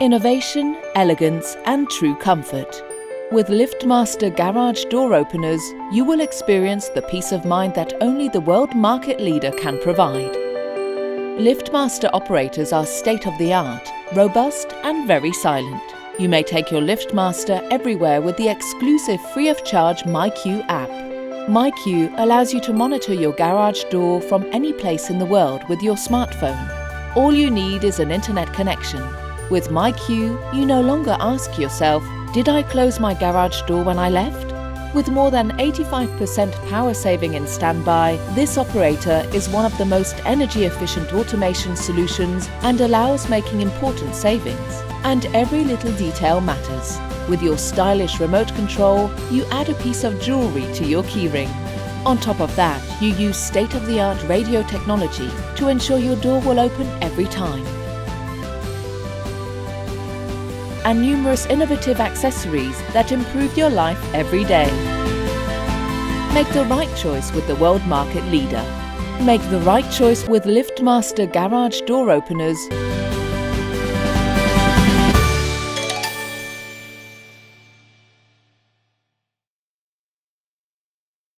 Innovation, elegance and true comfort. With LiftMaster garage door openers, you will experience the peace of mind that only the world market leader can provide. LiftMaster operators are state-of-the-art, robust and very silent. You may take your LiftMaster everywhere with the exclusive free-of-charge MyQ app. MyQ allows you to monitor your garage door from any place in the world with your smartphone. All you need is an internet connection. With MyQ, you no longer ask yourself, did I close my garage door when I left? With more than 85% power saving in standby, this operator is one of the most energy-efficient automation solutions and allows making important savings. And every little detail matters. With your stylish remote control, you add a piece of jewelry to your keyring. On top of that, you use state-of-the-art radio technology to ensure your door will open every time. And numerous innovative accessories that improve your life every day. Make the right choice with the world market leader. Make the right choice with LiftMaster garage door openers